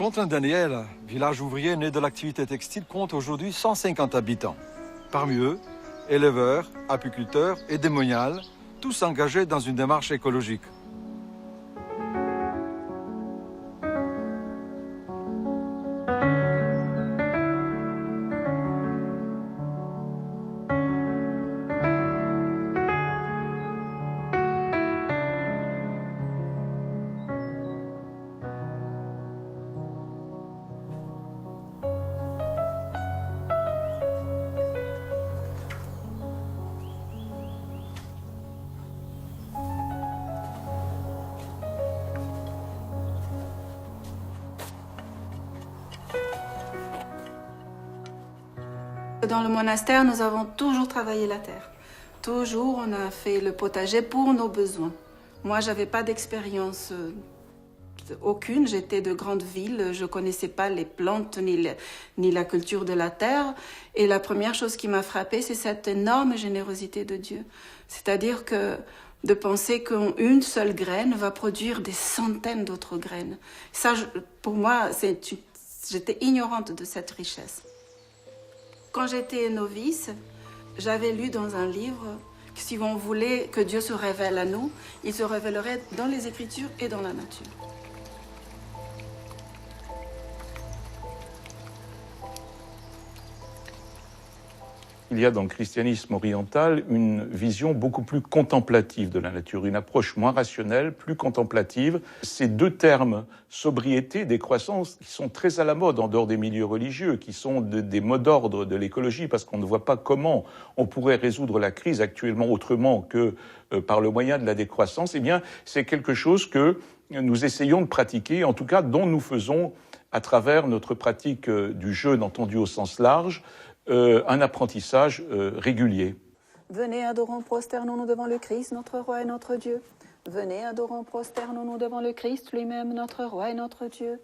Fontaine-Daniel, village ouvrier né de l'activité textile, compte aujourd'hui 150 habitants. Parmi eux, éleveurs, apiculteurs et démoniales, tous engagés dans une démarche écologique. Dans le monastère, nous avons toujours travaillé la terre. Toujours, on a fait le potager pour nos besoins. Moi, je n'avais pas d'expérience aucune. J'étais de grande ville, je ne connaissais pas les plantes ni la culture de la terre. Et la première chose qui m'a frappée, c'est cette énorme générosité de Dieu. C'est-à-dire que de penser qu'une seule graine va produire des centaines d'autres graines. Ça, pour moi, j'étais ignorante de cette richesse. Quand j'étais novice, j'avais lu dans un livre que si on voulait que Dieu se révèle à nous, il se révélerait dans les Écritures et dans la nature. Il y a dans le christianisme oriental une vision beaucoup plus contemplative de la nature, une approche moins rationnelle, plus contemplative. Ces deux termes, sobriété, décroissance, qui sont très à la mode en dehors des milieux religieux, qui sont des mots d'ordre de l'écologie, parce qu'on ne voit pas comment on pourrait résoudre la crise actuellement autrement que par le moyen de la décroissance, eh bien, c'est quelque chose que nous essayons de pratiquer, en tout cas dont nous faisons, à travers notre pratique du jeûne entendu au sens large, un apprentissage régulier. Venez, adorons, prosternons-nous devant le Christ, notre roi et notre Dieu. Venez, adorons, prosternons-nous devant le Christ, lui-même notre roi et notre Dieu.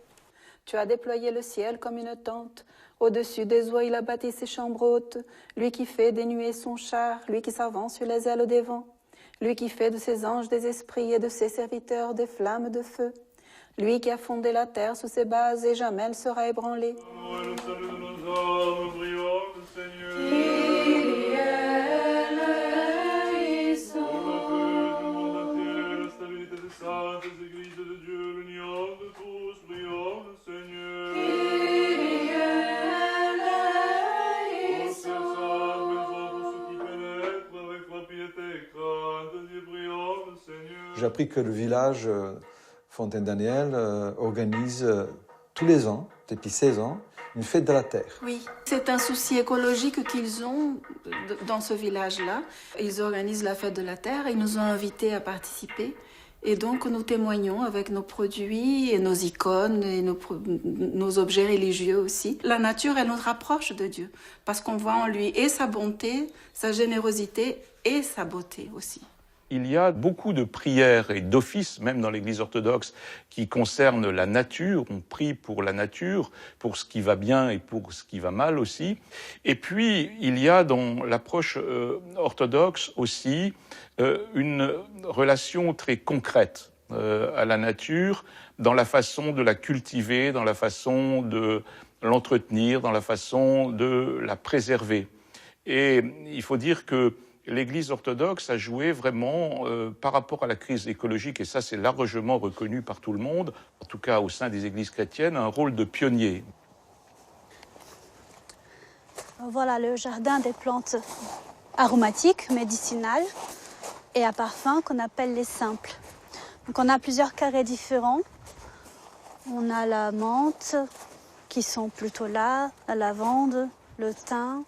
Tu as déployé le ciel comme une tente. Au-dessus des eaux, il a bâti ses chambres hautes. Lui qui fait des nuées son char, lui qui s'avance sur les ailes des vents. Lui qui fait de ses anges des esprits et de ses serviteurs des flammes de feu. Lui qui a fondé la terre sous ses bases et jamais elle sera ébranlée. J'ai appris que le village Fontaine-Daniel organise tous les ans, depuis 16 ans, une fête de la terre. Oui, c'est un souci écologique qu'ils ont dans ce village-là. Ils organisent la fête de la terre, ils nous ont invités à participer. Et donc nous témoignons avec nos produits et nos icônes et nos objets religieux aussi. La nature, elle nous rapproche de Dieu parce qu'on voit en lui et sa bonté, sa générosité et sa beauté aussi. Il y a beaucoup de prières et d'offices, même dans l'Église orthodoxe, qui concernent la nature. On prie pour la nature, pour ce qui va bien et pour ce qui va mal aussi. Et puis, il y a dans l'approche orthodoxe aussi une relation très concrète à la nature, dans la façon de la cultiver, dans la façon de l'entretenir, dans la façon de la préserver. Et il faut dire que l'Église orthodoxe a joué vraiment, par rapport à la crise écologique, et ça c'est largement reconnu par tout le monde, en tout cas au sein des églises chrétiennes, un rôle de pionnier. Voilà le jardin des plantes aromatiques, médicinales et à parfum qu'on appelle les simples. Donc on a plusieurs carrés différents. On a la menthe qui sont plutôt là, la lavande, le thym,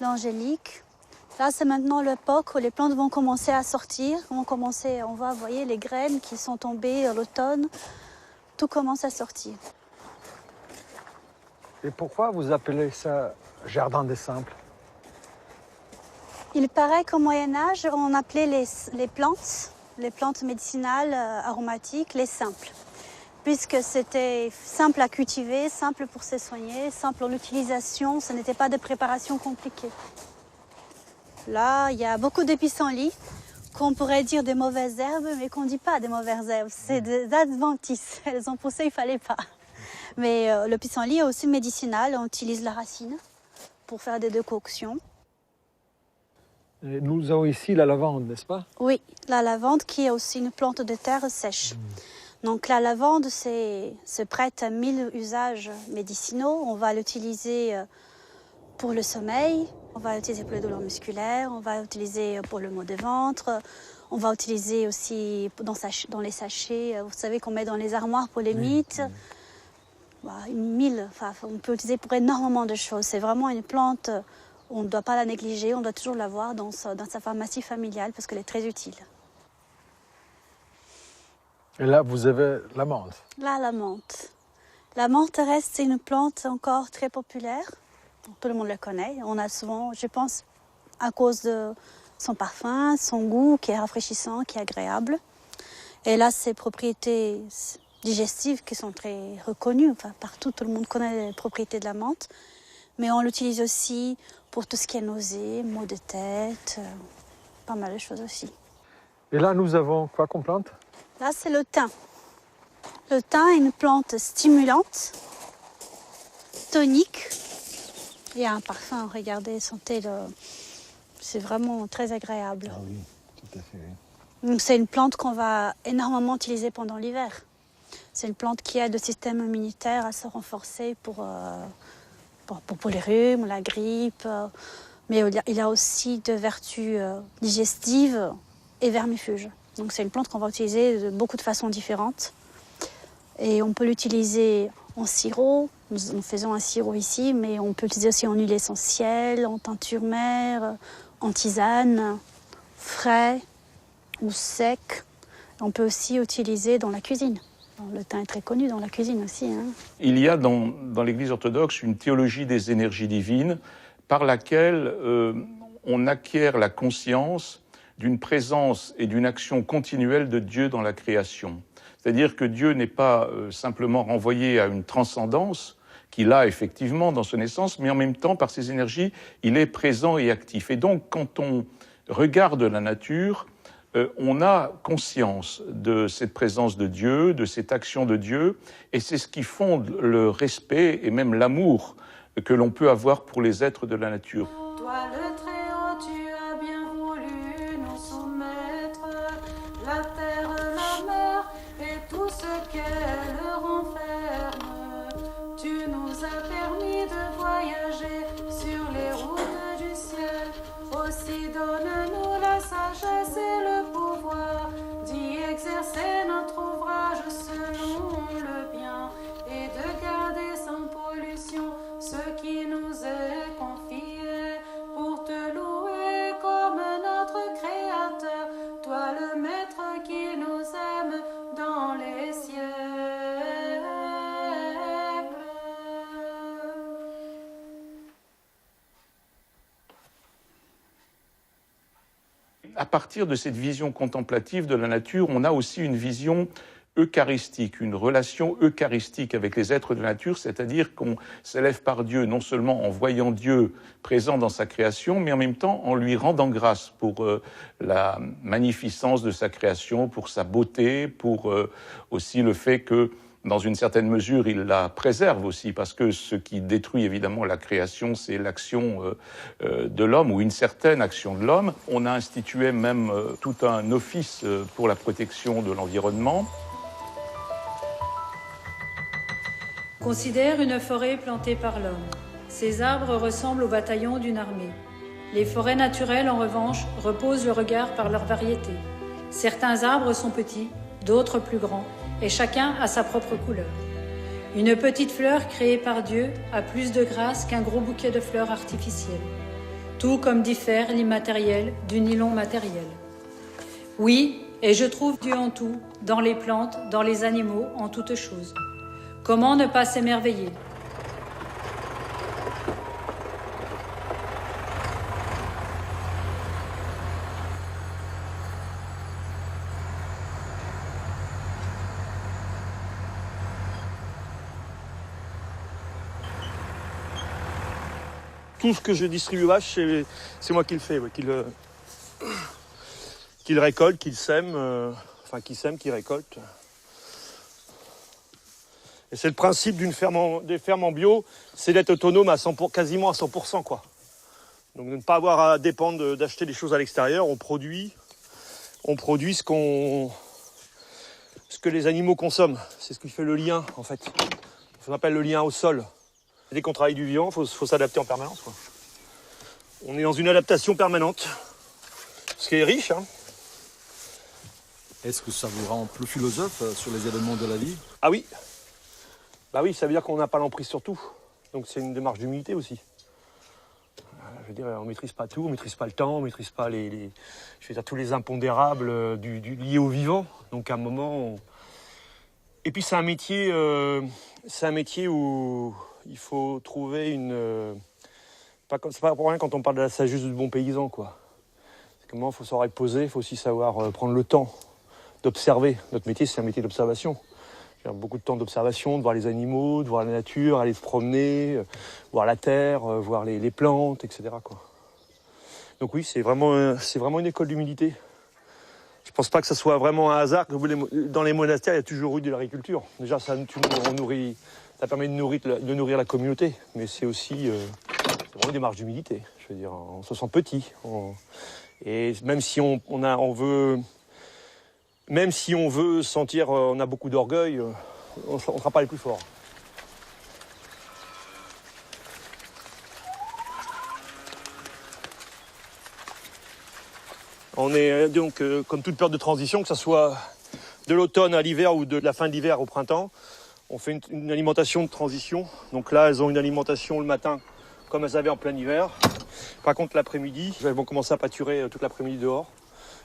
l'angélique. Là, c'est maintenant l'époque où les plantes vont commencer à sortir. On va voyez les graines qui sont tombées à l'automne. Tout commence à sortir. Et pourquoi vous appelez ça jardin des simples? Il paraît qu'au Moyen-Âge, on appelait les plantes médicinales aromatiques, les simples. Puisque c'était simple à cultiver, simple pour se soigner, simple en utilisation, ce n'était pas de préparation compliquée. Là, il y a beaucoup de pissenlits, qu'on pourrait dire des mauvaises herbes, mais qu'on ne dit pas des mauvaises herbes. C'est des adventices. Elles ont poussé, il ne fallait pas. Mais le pissenlit est aussi médicinal. On utilise la racine pour faire des décoctions. Et nous avons ici la lavande, n'est-ce pas? Oui, la lavande qui est aussi une plante de terre sèche. Donc la lavande se prête à 1000 usages médicinaux. On va l'utiliser pour le sommeil, on va l'utiliser pour les douleurs musculaires, on va l'utiliser pour le maux de ventre, on va l'utiliser aussi dans les sachets, vous savez qu'on met dans les armoires pour les mythes. On peut l'utiliser pour énormément de choses. C'est vraiment une plante, on ne doit pas la négliger, on doit toujours l'avoir dans sa pharmacie familiale parce qu'elle est très utile. Et là, vous avez la menthe. Là, la menthe. La menthe reste une plante encore très populaire. Tout le monde le connaît. On a souvent, je pense, à cause de son parfum, son goût qui est rafraîchissant, qui est agréable. Et là, ses propriétés digestives qui sont très reconnues. Enfin, partout, tout le monde connaît les propriétés de la menthe. Mais on l'utilise aussi pour tout ce qui est nausées, maux de tête, pas mal de choses aussi. Et là, nous avons quoi comme plante? Là, c'est le thym. Le thym est une plante stimulante, tonique. Il y a un parfum, regardez, sentez-le. C'est vraiment très agréable. Ah oui, tout à fait. Donc, c'est une plante qu'on va énormément utiliser pendant l'hiver. C'est une plante qui aide le système immunitaire à se renforcer pour les rhumes, la grippe. Mais il a aussi de vertus digestives et vermifuges. Donc c'est une plante qu'on va utiliser de beaucoup de façons différentes. Et on peut l'utiliser en sirop. Nous faisons un sirop ici, mais on peut l'utiliser aussi en huile essentielle, en teinture mère, en tisane, frais ou sec. On peut aussi l'utiliser dans la cuisine. Le thym est très connu dans la cuisine aussi. Il y a dans l'Église orthodoxe une théologie des énergies divines par laquelle on acquiert la conscience d'une présence et d'une action continuelle de Dieu dans la création. C'est-à-dire que Dieu n'est pas simplement renvoyé à une transcendance qu'il a effectivement dans son essence, mais en même temps, par ses énergies, il est présent et actif. Et donc, quand on regarde la nature, on a conscience de cette présence de Dieu, de cette action de Dieu, et c'est ce qui fonde le respect et même l'amour que l'on peut avoir pour les êtres de la nature. Toi le Très-Haut, tu as bien voulu nous soumettre la terre, la mer et tout ce qu'elle renferme. Tu nous as permis de voyager sur les routes du ciel. Aussi donne-nous la sagesse et le pouvoir d'y exercer notre ouvrage selon le bien et de garder sans pollution ce qui nous est confié pour te louer comme notre Créateur, toi le Maître qui nous aime dans les siècles. À partir de cette vision contemplative de la nature, on a aussi une vision eucharistique, une relation eucharistique avec les êtres de la nature, c'est-à-dire qu'on s'élève par Dieu, non seulement en voyant Dieu présent dans sa création, mais en même temps en lui rendant grâce pour la magnificence de sa création, pour sa beauté, pour aussi le fait que, dans une certaine mesure, il la préserve aussi, parce que ce qui détruit évidemment la création, c'est l'action de l'homme, ou une certaine action de l'homme. On a institué même tout un office pour la protection de l'environnement. Considère une forêt plantée par l'homme. Ces arbres ressemblent aux bataillons d'une armée. Les forêts naturelles, en revanche, reposent le regard par leur variété. Certains arbres sont petits, d'autres plus grands, et chacun a sa propre couleur. Une petite fleur créée par Dieu a plus de grâce qu'un gros bouquet de fleurs artificielles. Tout comme diffère l'immatériel du nylon matériel. Oui, et je trouve Dieu en tout, dans les plantes, dans les animaux, en toutes choses. Comment ne pas s'émerveiller ? Tout ce que je distribue aux vaches, c'est moi qui le fais, qui le récolte, qui le sème, qui récolte. Et Et c'est le principe des fermes en bio, c'est d'être autonome à 100 quasiment à 100%, quoi. Donc de ne pas avoir à dépendre d'acheter des choses à l'extérieur. On produit ce que les animaux consomment. C'est ce qui fait le lien, en fait. Ça s'appelle le lien au sol. Dès qu'on travaille du vivant, il faut s'adapter en permanence, quoi. On est dans une adaptation permanente, ce qui est riche, hein. Est-ce que ça vous rend plus philosophe sur les éléments de la vie? Ah oui. Bah oui, ça veut dire qu'on n'a pas l'emprise sur tout. Donc c'est une démarche d'humilité aussi. Je veux dire, on ne maîtrise pas tout, on ne maîtrise pas le temps, on ne maîtrise pas je veux dire, tous les impondérables liés au vivant. Donc à un moment... Et puis c'est un métier où il faut trouver une... C'est pas pour rien quand on parle de la sagesse du bon paysan, quoi. C'est comment il faut savoir être posé, il faut aussi savoir prendre le temps d'observer. Notre métier, c'est un métier d'observation. J'ai beaucoup de temps d'observation, de voir les animaux, de voir la nature, aller se promener, voir la terre, voir les plantes, etc., quoi. Donc oui, c'est vraiment une école d'humilité. Je pense pas que ce soit vraiment un hasard que dans les monastères, il y a toujours eu de l'agriculture. Déjà, ça permet de nourrir la communauté, mais c'est aussi vraiment une démarche d'humilité. Je veux dire, on se sent petit. Et même si on veut sentir, on a beaucoup d'orgueil, on ne sera pas les plus forts. On est donc, comme toute période de transition, que ce soit de l'automne à l'hiver ou de la fin de l'hiver au printemps, on fait une alimentation de transition. Donc là, elles ont une alimentation le matin comme elles avaient en plein hiver. Par contre, l'après-midi, elles vont commencer à pâturer toute l'après-midi dehors.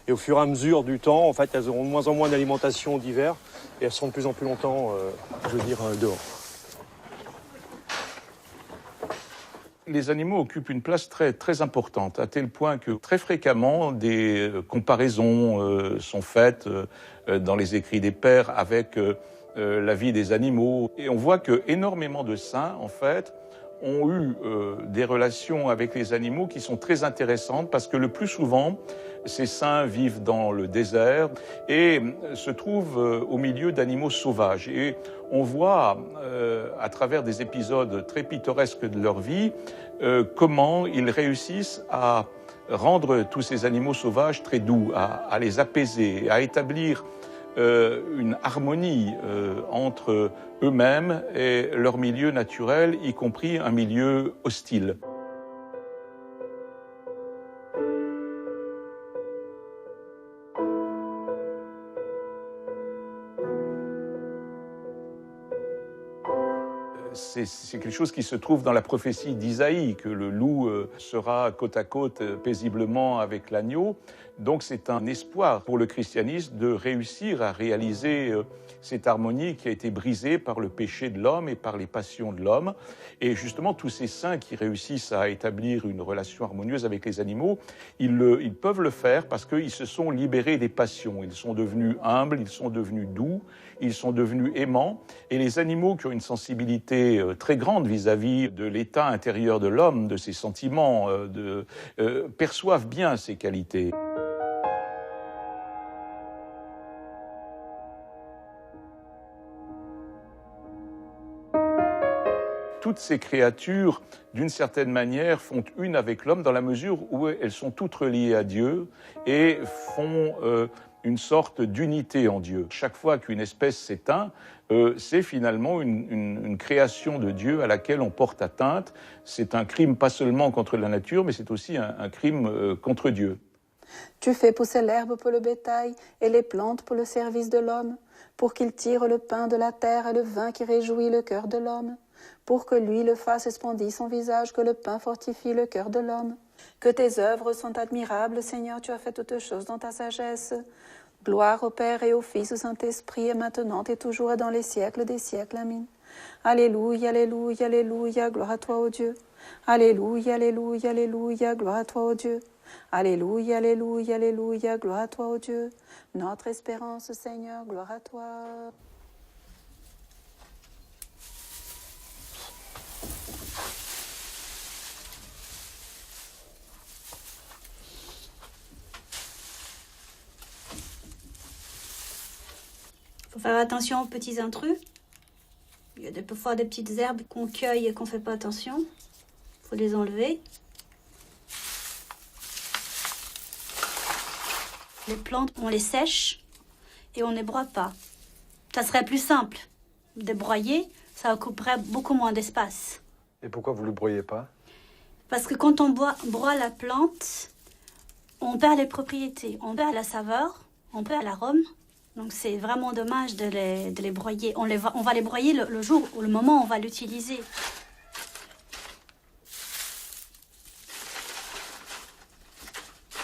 Et au fur et à mesure du temps, en fait, elles auront de moins en moins d'alimentation d'hiver et elles seront de plus en plus longtemps, dehors. Les animaux occupent une place très, très importante, à tel point que très fréquemment des comparaisons sont faites dans les écrits des pères avec la vie des animaux. Et on voit que énormément de saints, en fait, ont eu des relations avec les animaux qui sont très intéressantes parce que le plus souvent, ces saints vivent dans le désert et se trouvent au milieu d'animaux sauvages. Et on voit à travers des épisodes très pittoresques de leur vie comment ils réussissent à rendre tous ces animaux sauvages très doux, à les apaiser, à établir une harmonie entre eux-mêmes et leur milieu naturel, y compris un milieu hostile. C'est quelque chose qui se trouve dans la prophétie d'Isaïe, que le loup sera côte à côte paisiblement avec l'agneau. Donc c'est un espoir pour le christianisme de réussir à réaliser cette harmonie qui a été brisée par le péché de l'homme et par les passions de l'homme. Et justement, tous ces saints qui réussissent à établir une relation harmonieuse avec les animaux, ils peuvent le faire parce qu'ils se sont libérés des passions. Ils sont devenus humbles, ils sont devenus doux, ils sont devenus aimants. Et les animaux qui ont une sensibilité très grande vis-à-vis de l'état intérieur de l'homme, de ses sentiments, perçoivent bien ces qualités. Toutes ces créatures, d'une certaine manière, font une avec l'homme dans la mesure où elles sont toutes reliées à Dieu et font une sorte d'unité en Dieu. Chaque fois qu'une espèce s'éteint, c'est finalement une création de Dieu à laquelle on porte atteinte. C'est un crime pas seulement contre la nature, mais c'est aussi un crime contre Dieu. Tu fais pousser l'herbe pour le bétail et les plantes pour le service de l'homme, pour qu'il tire le pain de la terre et le vin qui réjouit le cœur de l'homme, pour que l'huile fasse splendir son visage, que le pain fortifie le cœur de l'homme. Que tes œuvres sont admirables, Seigneur, tu as fait toutes choses dans ta sagesse. Gloire au Père et au Fils, au Saint-Esprit, et maintenant et toujours et dans les siècles des siècles. Amen. Alléluia, alléluia, alléluia, gloire à toi, ô Dieu. Alléluia, alléluia, alléluia, gloire à toi, ô Dieu. Alléluia, alléluia, alléluia, gloire à toi, ô Dieu. Notre espérance, Seigneur, gloire à toi. Faut faire attention aux petits intrus. Il y a peut voir des petites herbes qu'on cueille et qu'on ne fait pas attention. Il faut les enlever. Les plantes, on les sèche et on ne les broie pas. Ça serait plus simple de broyer, ça occuperait beaucoup moins d'espace. Et pourquoi vous ne le broyez pas? Parce que quand on broie la plante, on perd les propriétés, on perd la saveur, on perd l'arôme. Donc c'est vraiment dommage de les broyer. On va les broyer le jour ou le moment où on va l'utiliser.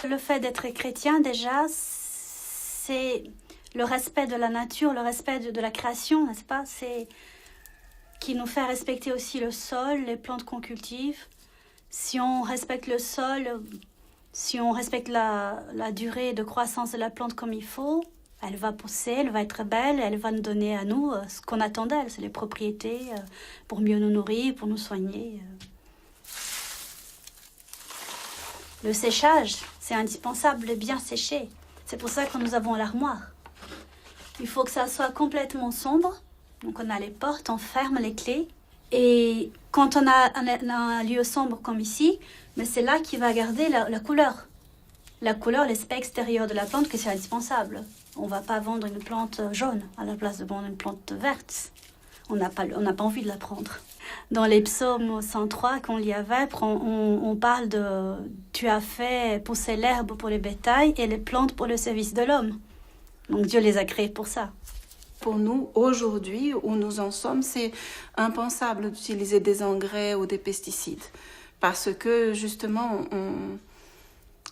Le fait d'être chrétien, déjà, c'est le respect de la nature, le respect de la création, n'est-ce pas? C'est qui nous fait respecter aussi le sol, les plantes qu'on cultive. Si on respecte le sol, si on respecte la durée de croissance de la plante comme il faut, elle va pousser, elle va être belle, elle va nous donner à nous ce qu'on attend d'elle, c'est les propriétés pour mieux nous nourrir, pour nous soigner. Le séchage, c'est indispensable de bien sécher. C'est pour ça que nous avons l'armoire. Il faut que ça soit complètement sombre. Donc on a les portes, on ferme les clés. Et quand on a un lieu sombre comme ici, mais c'est là qu'il va garder la couleur. La couleur, l'aspect extérieur de la plante, que c'est indispensable. On ne va pas vendre une plante jaune à la place de vendre une plante verte. On n'a pas envie de la prendre. Dans les psaumes 103 qu'on lit avec, on parle de « Tu as fait pousser l'herbe pour le bétail et les plantes pour le service de l'homme ». Donc Dieu les a créés pour ça. Pour nous, aujourd'hui, où nous en sommes, c'est impensable d'utiliser des engrais ou des pesticides. Parce que, justement,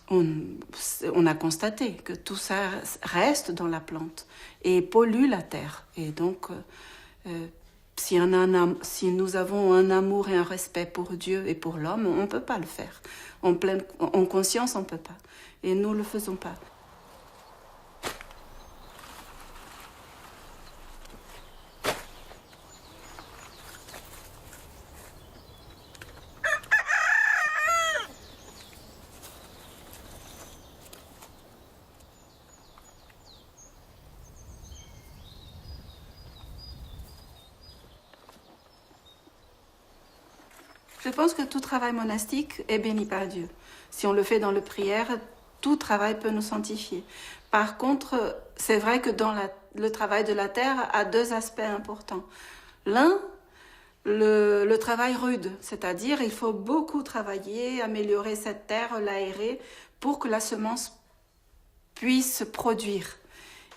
on a constaté que tout ça reste dans la plante et pollue la terre. Et donc, si nous avons un amour et un respect pour Dieu et pour l'homme, on ne peut pas le faire. En conscience, on ne peut pas. Et nous ne le faisons pas. Je pense que tout travail monastique est béni par Dieu. Si on le fait dans la prière, tout travail peut nous sanctifier. Par contre, c'est vrai que le travail de la terre a deux aspects importants. L'un, le travail rude, c'est-à-dire il faut beaucoup travailler, améliorer cette terre, l'aérer, pour que la semence puisse produire.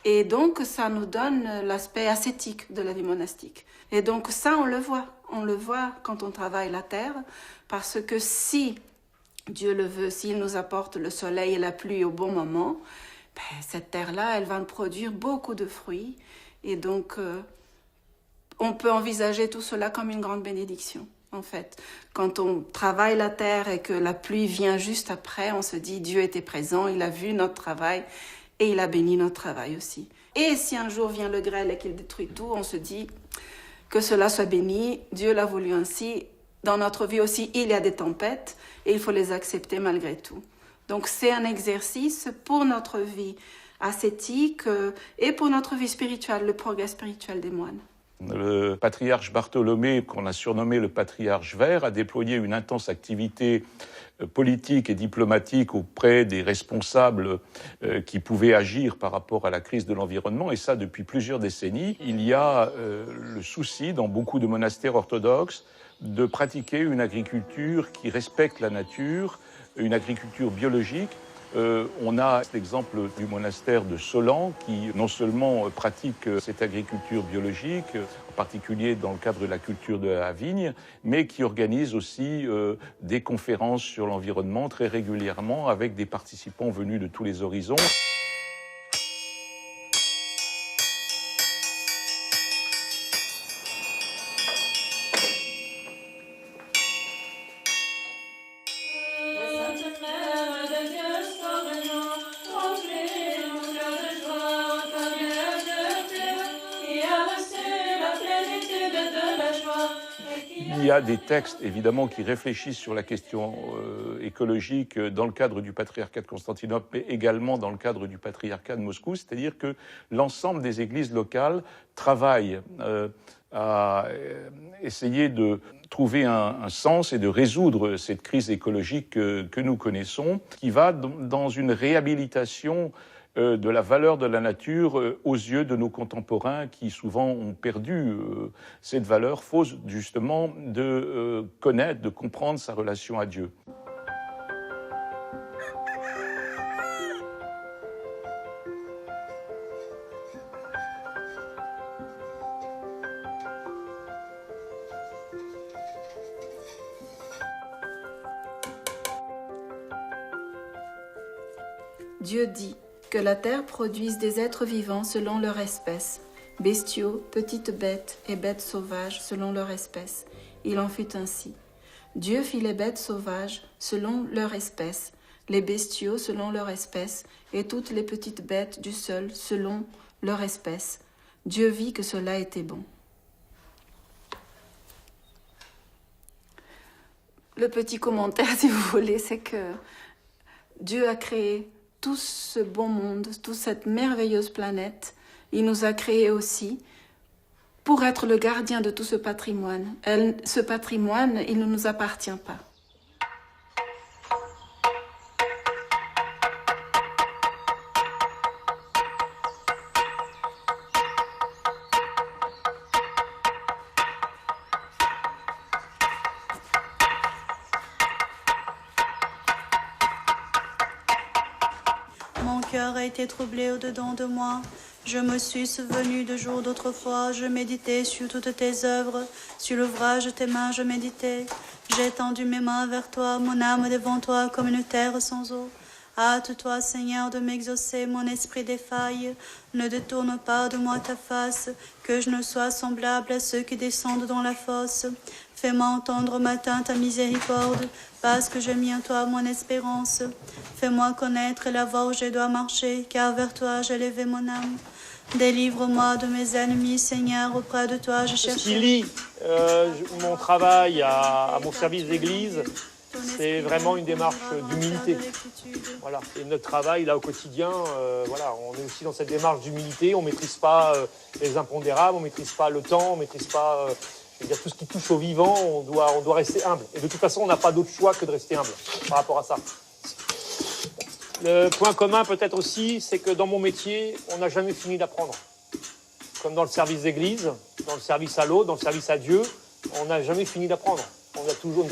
Et donc, ça nous donne l'aspect ascétique de la vie monastique. Et donc, ça, on le voit quand on travaille la terre, parce que si Dieu le veut, s'il nous apporte le soleil et la pluie au bon moment, cette terre-là, elle va nous produire beaucoup de fruits. Et donc, on peut envisager tout cela comme une grande bénédiction, en fait. Quand on travaille la terre et que la pluie vient juste après, on se dit, Dieu était présent, il a vu notre travail, et il a béni notre travail aussi. Et si un jour vient le grêle et qu'il détruit tout, on se dit que cela soit béni, Dieu l'a voulu ainsi. Dans notre vie aussi, il y a des tempêtes et il faut les accepter malgré tout. Donc c'est un exercice pour notre vie ascétique et pour notre vie spirituelle, le progrès spirituel des moines. Le patriarche Bartholomée, qu'on a surnommé le patriarche vert, a déployé une intense activité politique et diplomatique auprès des responsables qui pouvaient agir par rapport à la crise de l'environnement, et ça depuis plusieurs décennies. Il y a le souci dans beaucoup de monastères orthodoxes de pratiquer une agriculture qui respecte la nature, une agriculture biologique. On a l'exemple du monastère de Solan qui non seulement pratique cette agriculture biologique, en particulier dans le cadre de la culture de la vigne, mais qui organise aussi des conférences sur l'environnement très régulièrement avec des participants venus de tous les horizons. Il y a des textes, évidemment, qui réfléchissent sur la question écologique dans le cadre du patriarcat de Constantinople, mais également dans le cadre du patriarcat de Moscou, c'est-à-dire que l'ensemble des églises locales travaillent à essayer de trouver un sens et de résoudre cette crise écologique que nous connaissons, qui va dans une réhabilitation de la valeur de la nature aux yeux de nos contemporains qui souvent ont perdu cette valeur, faute justement de connaître, de comprendre sa relation à Dieu. Dieu dit que la terre produise des êtres vivants selon leur espèce, bestiaux, petites bêtes et bêtes sauvages selon leur espèce. Il en fut ainsi. Dieu fit les bêtes sauvages selon leur espèce, les bestiaux selon leur espèce et toutes les petites bêtes du sol selon leur espèce. Dieu vit que cela était bon. Le petit commentaire, si vous voulez, c'est que Dieu a créé tout ce bon monde, toute cette merveilleuse planète. Il nous a créés aussi pour être le gardien de tout ce patrimoine. Ce patrimoine, il ne nous appartient pas. Mon cœur a été troublé au-dedans de moi. Je me suis souvenu de jours d'autrefois. Je méditais sur toutes tes œuvres. Sur l'ouvrage de tes mains, je méditais. J'ai tendu mes mains vers toi, mon âme devant toi comme une terre sans eau. Hâte-toi, Seigneur, de m'exaucer, mon esprit défaille. Ne détourne pas de moi ta face, que je ne sois semblable à ceux qui descendent dans la fosse. Fais-moi entendre au matin ta miséricorde, parce que j'ai mis en toi mon espérance. Fais-moi connaître la voie où je dois marcher, car vers toi j'ai levé mon âme. Délivre-moi de mes ennemis, Seigneur, auprès de toi je cherche. Ce qui lie mon travail à mon service d'église, c'est vraiment une démarche d'humilité. Voilà. Et notre travail là au quotidien, voilà, on est aussi dans cette démarche d'humilité. On ne maîtrise pas les impondérables, on ne maîtrise pas le temps, on ne maîtrise pas tout ce qui touche au vivant. On doit rester humble. Et de toute façon, on n'a pas d'autre choix que de rester humble par rapport à ça. Le point commun peut-être aussi, c'est que dans mon métier, on n'a jamais fini d'apprendre. Comme dans le service d'église, dans le service à l'autre, dans le service à Dieu, on n'a jamais fini d'apprendre. On est toujours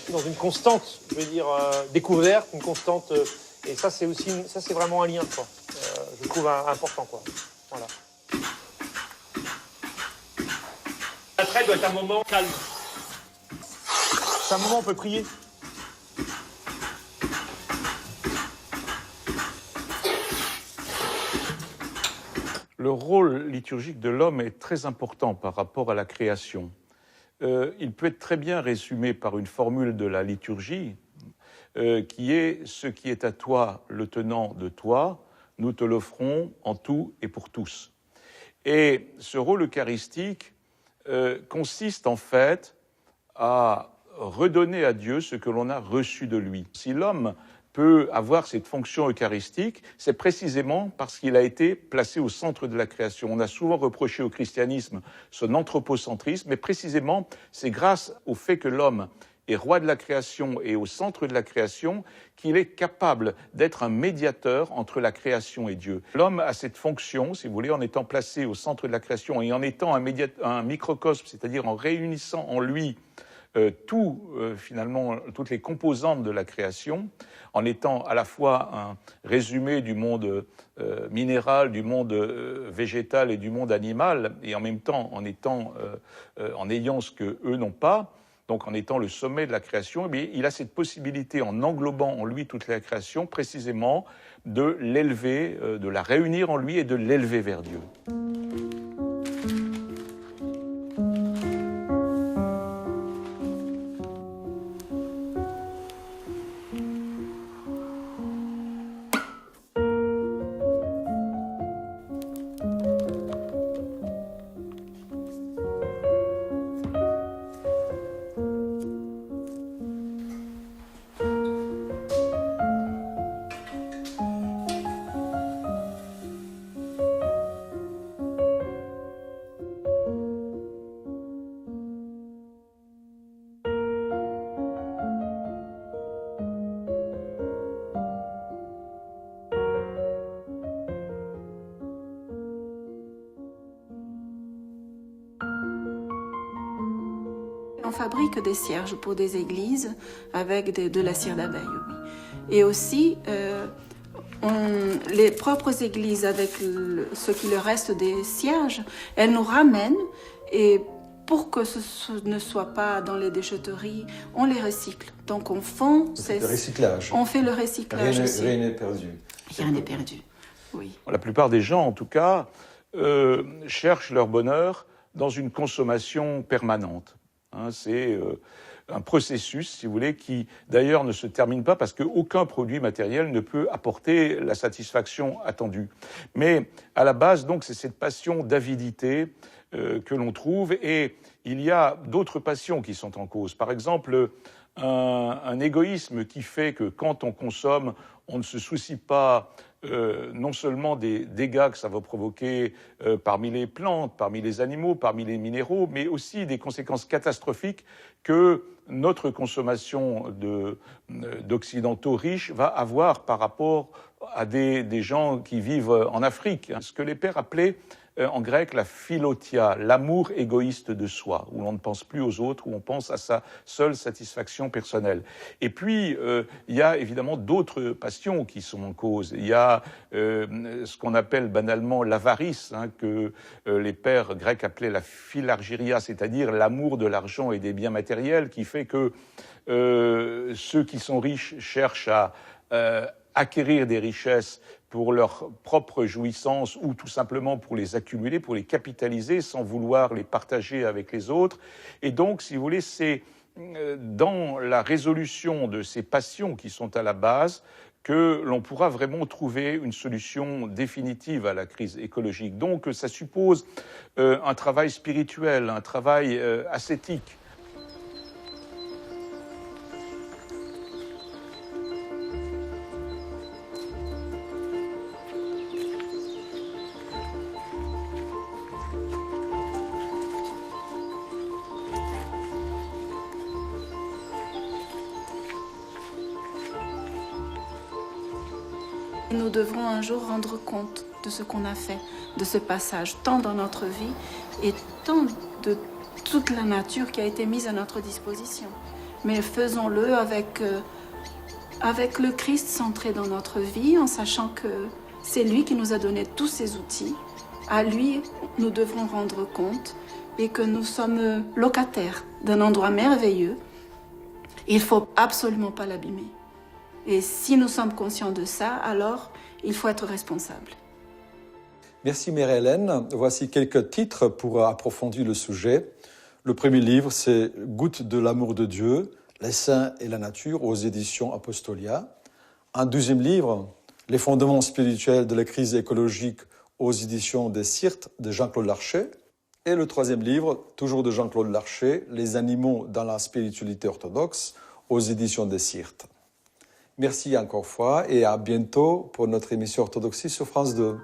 dans une constante, je veux dire, découverte, une constante. Et ça, c'est vraiment un lien, quoi. Je trouve important, quoi. Voilà. La retraite doit être un moment calme. C'est un moment où on peut prier. Le rôle liturgique de l'homme est très important par rapport à la création. Il peut être très bien résumé par une formule de la liturgie qui est « ce qui est à toi, le tenant de toi, nous te l'offrons en tout et pour tous ». Et ce rôle eucharistique consiste en fait à redonner à Dieu ce que l'on a reçu de lui. Si l'homme peut avoir cette fonction eucharistique, c'est précisément parce qu'il a été placé au centre de la création. On a souvent reproché au christianisme son anthropocentrisme, mais précisément, c'est grâce au fait que l'homme est roi de la création et au centre de la création qu'il est capable d'être un médiateur entre la création et Dieu. L'homme a cette fonction, si vous voulez, en étant placé au centre de la création et en étant un microcosme, c'est-à-dire en réunissant en lui finalement, toutes les composantes de la création, en étant à la fois un résumé du monde minéral, du monde végétal et du monde animal, et en même temps en ayant ce que eux n'ont pas, donc en étant le sommet de la création, eh bien, il a cette possibilité, en englobant en lui toute la création, précisément de l'élever, de la réunir en lui et de l'élever vers Dieu. fabrique des cierges pour des églises avec de la cire d'abeille, oui. Et aussi, les propres églises, avec ce qui leur reste des cierges, elles nous ramènent, et pour que ce ne soit pas dans les déchetteries, on les recycle. Donc on fait le recyclage. On fait le recyclage aussi. Rien n'est perdu. Rien n'est perdu, oui. La plupart des gens, en tout cas, cherchent leur bonheur dans une consommation permanente. C'est un processus, si vous voulez, qui d'ailleurs ne se termine pas parce qu'aucun produit matériel ne peut apporter la satisfaction attendue. Mais à la base, donc, c'est cette passion d'avidité que l'on trouve, et il y a d'autres passions qui sont en cause. Par exemple, un égoïsme qui fait que quand on consomme, on ne se soucie pas non seulement des dégâts que ça va provoquer parmi les plantes, parmi les animaux, parmi les minéraux, mais aussi des conséquences catastrophiques que notre consommation d'occidentaux riches va avoir par rapport à des gens qui vivent en Afrique. Ce que les pères appelaient en grec la philotia, l'amour égoïste de soi, où l'on ne pense plus aux autres, où on pense à sa seule satisfaction personnelle. Et puis, il y a évidemment d'autres passions qui sont en cause. Il y a ce qu'on appelle banalement l'avarice, que les pères grecs appelaient la philargyria, c'est-à-dire l'amour de l'argent et des biens matériels, qui fait que ceux qui sont riches cherchent à acquérir des richesses pour leur propre jouissance ou tout simplement pour les accumuler, pour les capitaliser sans vouloir les partager avec les autres. Et donc, si vous voulez, c'est dans la résolution de ces passions qui sont à la base que l'on pourra vraiment trouver une solution définitive à la crise écologique. Donc, ça suppose un travail spirituel, un travail ascétique. Nous devrons un jour rendre compte de ce qu'on a fait, de ce passage, tant dans notre vie et tant de toute la nature qui a été mise à notre disposition. Mais faisons-le avec le Christ centré dans notre vie, en sachant que c'est lui qui nous a donné tous ces outils. À lui, nous devrons rendre compte et que nous sommes locataires d'un endroit merveilleux. Il ne faut absolument pas l'abîmer. Et si nous sommes conscients de ça, alors il faut être responsable. Merci Mère Hélène. Voici quelques titres pour approfondir le sujet. Le premier livre, c'est Gouttes de l'amour de Dieu, les saints et la nature aux éditions Apostolia. Un deuxième livre, Les fondements spirituels de la crise écologique aux éditions des Syrtes de Jean-Claude Larcher. Et le troisième livre, toujours de Jean-Claude Larcher, Les animaux dans la spiritualité orthodoxe aux éditions des Syrtes. Merci encore une fois et à bientôt pour notre émission Orthodoxie sur France 2.